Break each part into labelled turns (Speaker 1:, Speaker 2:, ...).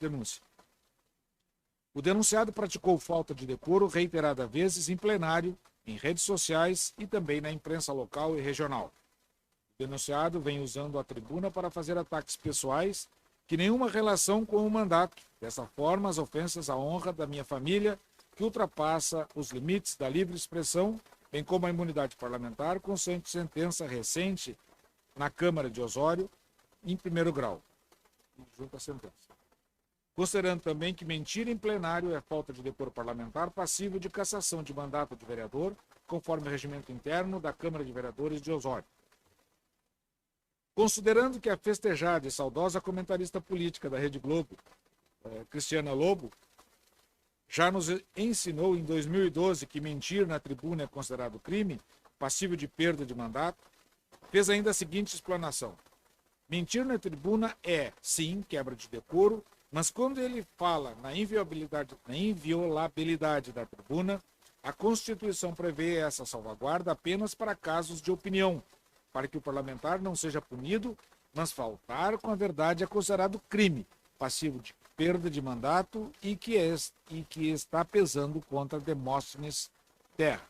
Speaker 1: denúncia. O denunciado praticou falta de decoro reiteradas vezes em plenário, em redes sociais e também na imprensa local e regional. O denunciado vem usando a tribuna para fazer ataques pessoais que nenhuma relação com o mandato. Dessa forma, as ofensas à honra da minha família, que ultrapassa os limites da livre expressão, bem como a imunidade parlamentar, com sentença recente na Câmara de Osório, em primeiro grau. Junto à sentença. Considerando também que mentir em plenário é falta de decoro parlamentar passível de cassação de mandato de vereador, conforme o regimento interno da Câmara de Vereadores de Osório. Considerando que a festejada e saudosa comentarista política da Rede Globo, Cristiana Lobo, já nos ensinou em 2012 que mentir na tribuna é considerado crime, passível de perda de mandato, fez ainda a seguinte explanação. Mentir na tribuna é, sim, quebra de decoro, mas quando ele fala na inviolabilidade da tribuna, a Constituição prevê essa salvaguarda apenas para casos de opinião, para que o parlamentar não seja punido, mas faltar com a verdade é considerado crime, passivo de perda de mandato e que está pesando contra Demóstenes Terra.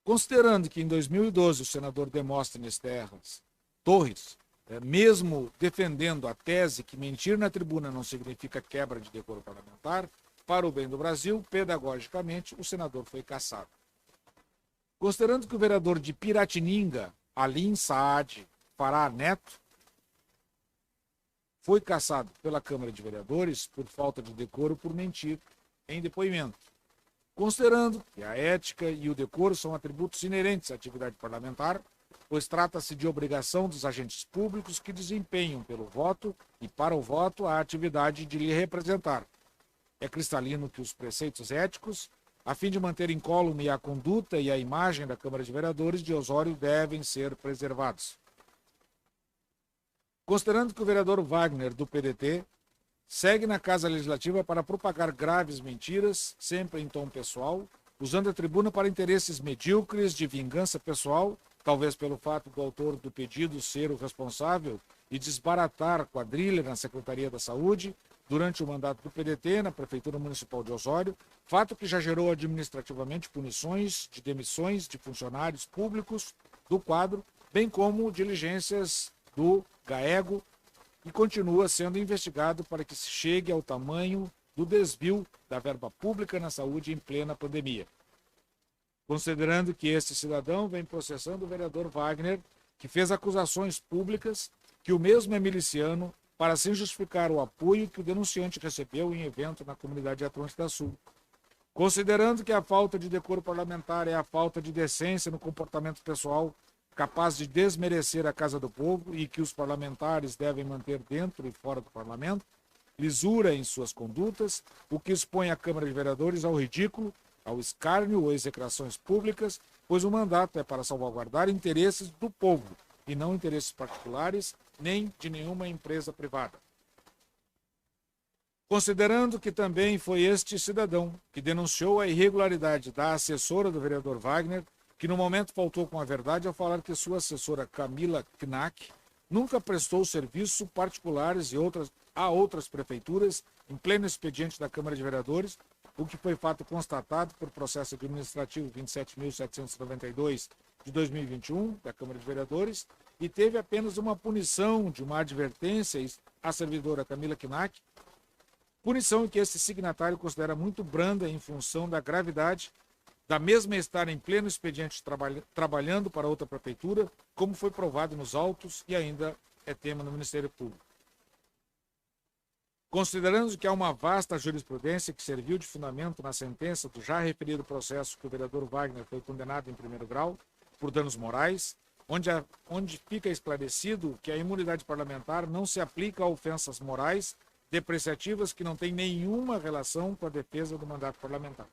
Speaker 1: Considerando que em 2012 o senador Demóstenes Torres, mesmo defendendo a tese que mentir na tribuna não significa quebra de decoro parlamentar, para o bem do Brasil, pedagogicamente, o senador foi cassado. Considerando que o vereador de Piratininga, Alim Saad Fará Neto, foi cassado pela Câmara de Vereadores por falta de decoro por mentir em depoimento. Considerando que a ética e o decoro são atributos inerentes à atividade parlamentar, pois trata-se de obrigação dos agentes públicos que desempenham pelo voto e para o voto a atividade de lhe representar. É cristalino que os preceitos éticos, a fim de manter incólume a conduta e a imagem da Câmara de Vereadores de Osório, devem ser preservados. Considerando que o vereador Wagner, do PDT, segue na Casa Legislativa para propagar graves mentiras, sempre em tom pessoal, usando a tribuna para interesses medíocres de vingança pessoal, talvez pelo fato do autor do pedido ser o responsável e desbaratar quadrilha na Secretaria da Saúde durante o mandato do PDT na Prefeitura Municipal de Osório, fato que já gerou administrativamente punições de demissões de funcionários públicos do quadro, bem como diligências do GAEGO, e continua sendo investigado para que se chegue ao tamanho do desvio da verba pública na saúde em plena pandemia. Considerando que este cidadão vem processando o vereador Wagner, que fez acusações públicas, que o mesmo é miliciano, para assim justificar o apoio que o denunciante recebeu em evento na comunidade de Atlântida Sul. Considerando que a falta de decoro parlamentar é a falta de decência no comportamento pessoal, capaz de desmerecer a Casa do Povo e que os parlamentares devem manter dentro e fora do parlamento, lisura em suas condutas, o que expõe a Câmara de Vereadores ao ridículo, ao escárnio ou execrações públicas, pois o mandato é para salvaguardar interesses do povo e não interesses particulares, nem de nenhuma empresa privada. Considerando que também foi este cidadão que denunciou a irregularidade da assessora do vereador Wagner, que no momento faltou com a verdade ao falar que sua assessora Camila Knack nunca prestou serviço particulares a outras prefeituras em pleno expediente da Câmara de Vereadores, o que foi fato constatado por processo administrativo 27.792 de 2021 da Câmara de Vereadores, e teve apenas uma punição de uma advertência à servidora Camila Knack, punição que esse signatário considera muito branda em função da gravidade da mesma estar em pleno expediente trabalhando para outra prefeitura, como foi provado nos autos e ainda é tema no Ministério Público. Considerando que há uma vasta jurisprudência que serviu de fundamento na sentença do já referido processo que o vereador Wagner foi condenado em primeiro grau por danos morais, onde fica esclarecido que a imunidade parlamentar não se aplica a ofensas morais depreciativas que não têm nenhuma relação com a defesa do mandato parlamentar.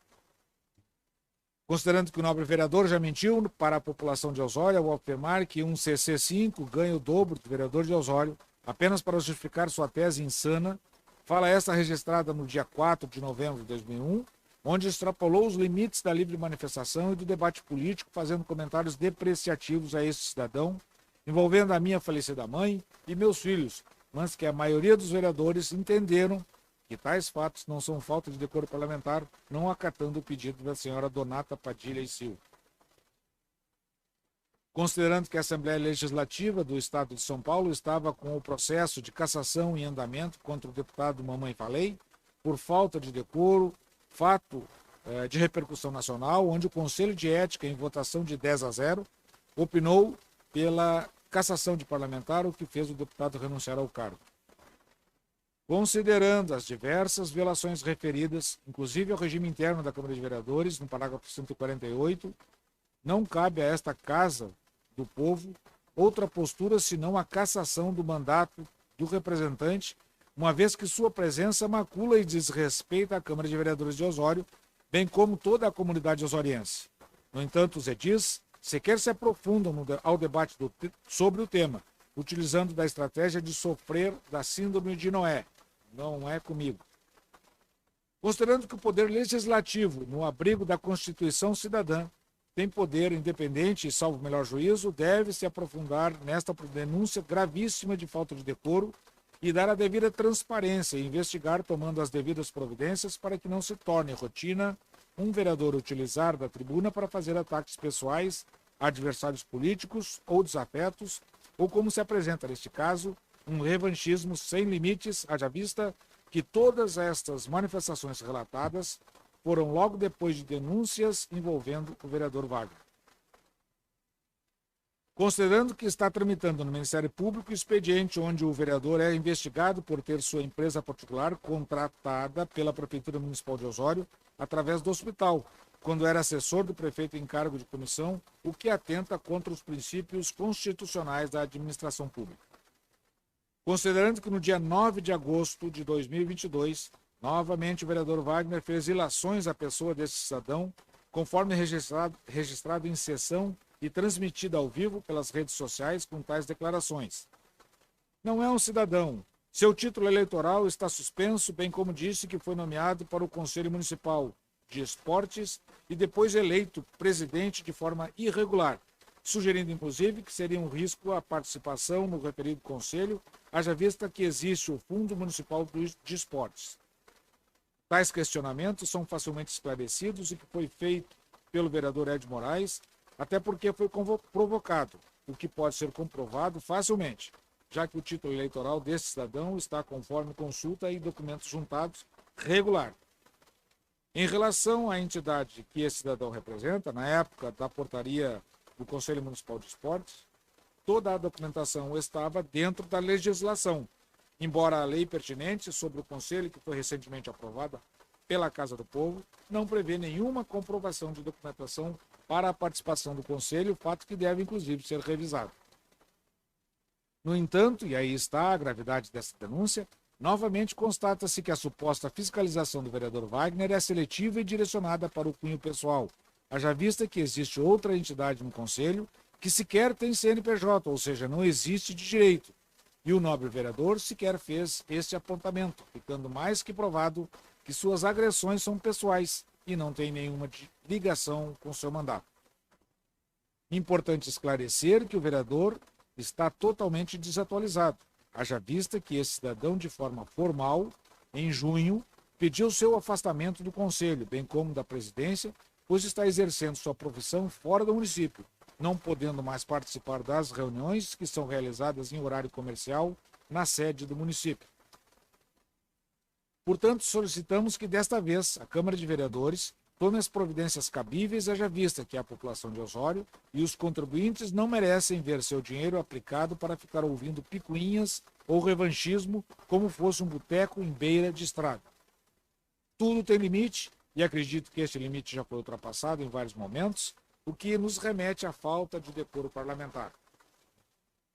Speaker 1: Considerando que o nobre vereador já mentiu para a população de Osório ao afirmar que um CC5 ganha o dobro do vereador de Osório, apenas para justificar sua tese insana, fala essa registrada no dia 4 de novembro de 2001, onde extrapolou os limites da livre manifestação e do debate político, fazendo comentários depreciativos a este cidadão, envolvendo a minha falecida mãe e meus filhos, mas que a maioria dos vereadores entenderam que tais fatos não são falta de decoro parlamentar, não acatando o pedido da senhora Donata Padilha e Silva. Considerando que a Assembleia Legislativa do Estado de São Paulo estava com o processo de cassação em andamento contra o deputado Mamãe Falei, por falta de decoro, fato de repercussão nacional, onde o Conselho de Ética, em votação de 10-0, opinou pela cassação de parlamentar, o que fez o deputado renunciar ao cargo. Considerando as diversas violações referidas, inclusive ao regime interno da Câmara de Vereadores, no parágrafo 148, não cabe a esta Casa do Povo outra postura senão a cassação do mandato do representante, uma vez que sua presença macula e desrespeita a Câmara de Vereadores de Osório, bem como toda a comunidade osoriense. No entanto, os edis sequer se aprofundam ao debate sobre o tema, utilizando da estratégia de sofrer da síndrome de Noé. Não é comigo. Considerando que o poder legislativo, no abrigo da Constituição Cidadã, tem poder independente e, salvo o melhor juízo, deve se aprofundar nesta denúncia gravíssima de falta de decoro e dar a devida transparência e investigar tomando as devidas providências para que não se torne rotina um vereador utilizar da tribuna para fazer ataques pessoais a adversários políticos ou desafetos, ou como se apresenta neste caso, um revanchismo sem limites, haja vista que todas estas manifestações relatadas foram logo depois de denúncias envolvendo o vereador Wagner. Considerando que está tramitando no Ministério Público expediente onde o vereador é investigado por ter sua empresa particular contratada pela Prefeitura Municipal de Osório através do hospital, quando era assessor do prefeito em cargo de comissão, o que atenta contra os princípios constitucionais da administração pública. Considerando que no dia 9 de agosto de 2022, novamente o vereador Wagner fez ilações à pessoa desse cidadão, conforme registrado em sessão e transmitida ao vivo pelas redes sociais com tais declarações. Não é um cidadão. Seu título eleitoral está suspenso, bem como disse que foi nomeado para o Conselho Municipal de Esportes e depois eleito presidente de forma irregular, sugerindo inclusive que seria um risco a participação no referido conselho, haja vista que existe o Fundo Municipal de Esportes. Tais questionamentos são facilmente esclarecidos e que foi feito pelo vereador Ed Moraes, até porque foi provocado, o que pode ser comprovado facilmente, já que o título eleitoral desse cidadão está conforme consulta e documentos juntados regular. Em relação à entidade que esse cidadão representa, na época da portaria do Conselho Municipal de Esportes, toda a documentação estava dentro da legislação, embora a lei pertinente sobre o Conselho, que foi recentemente aprovada pela Casa do Povo, não prevê nenhuma comprovação de documentação para a participação do Conselho, fato que deve, inclusive, ser revisado. No entanto, e aí está a gravidade dessa denúncia, novamente constata-se que a suposta fiscalização do vereador Wagner é seletiva e direcionada para o cunho pessoal, haja vista que existe outra entidade no Conselho que sequer tem CNPJ, ou seja, não existe de direito, e o nobre vereador sequer fez este apontamento, ficando mais que provado que suas agressões são pessoais e não tem nenhuma ligação com seu mandato. Importante esclarecer que o vereador está totalmente desatualizado, haja vista que esse cidadão, de forma formal, em junho, pediu seu afastamento do Conselho, bem como da presidência, pois está exercendo sua profissão fora do município, não podendo mais participar das reuniões que são realizadas em horário comercial na sede do município. Portanto, solicitamos que desta vez a Câmara de Vereadores tome as providências cabíveis, haja vista que a população de Osório e os contribuintes não merecem ver seu dinheiro aplicado para ficar ouvindo picuinhas ou revanchismo como fosse um boteco em beira de estrada. Tudo tem limite, e acredito que este limite já foi ultrapassado em vários momentos, o que nos remete à falta de decoro parlamentar.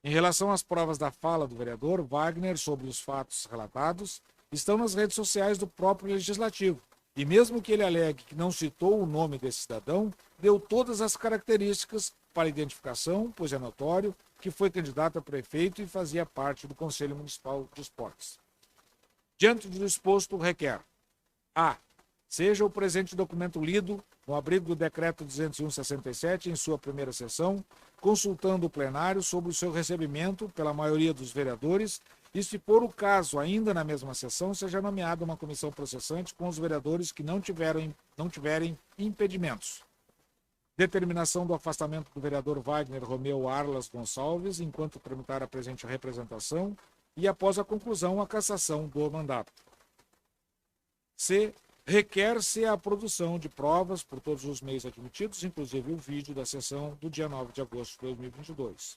Speaker 1: Em relação às provas da fala do vereador Wagner sobre os fatos relatados, estão nas redes sociais do próprio Legislativo, e mesmo que ele alegue que não citou o nome desse cidadão, deu todas as características para identificação, pois é notório que foi candidato a prefeito e fazia parte do Conselho Municipal de Esportes. Diante do exposto, requer: a. Seja o presente documento lido no abrigo do Decreto 201/67 em sua primeira sessão, consultando o plenário sobre o seu recebimento pela maioria dos vereadores E, se for o caso, ainda na mesma sessão, seja nomeada uma comissão processante com os vereadores que não tiverem impedimentos. Determinação do afastamento do vereador Wagner Romeu Arlas Gonçalves, enquanto tramitar a presente representação, e após a conclusão, a cassação do mandato. C. Requer-se a produção de provas por todos os meios admitidos, inclusive o vídeo da sessão do dia 9 de agosto de 2022.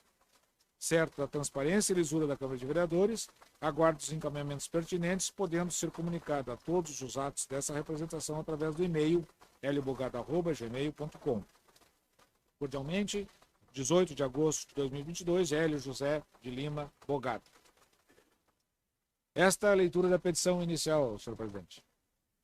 Speaker 1: Certo da transparência e lisura da Câmara de Vereadores, aguardo os encaminhamentos pertinentes, podendo ser comunicado a todos os atos dessa representação através do e-mail lbogado@gmail.com. Cordialmente, 18 de agosto de 2022, Hélio José de Lima Bogado. Esta é a leitura da petição inicial, senhor presidente.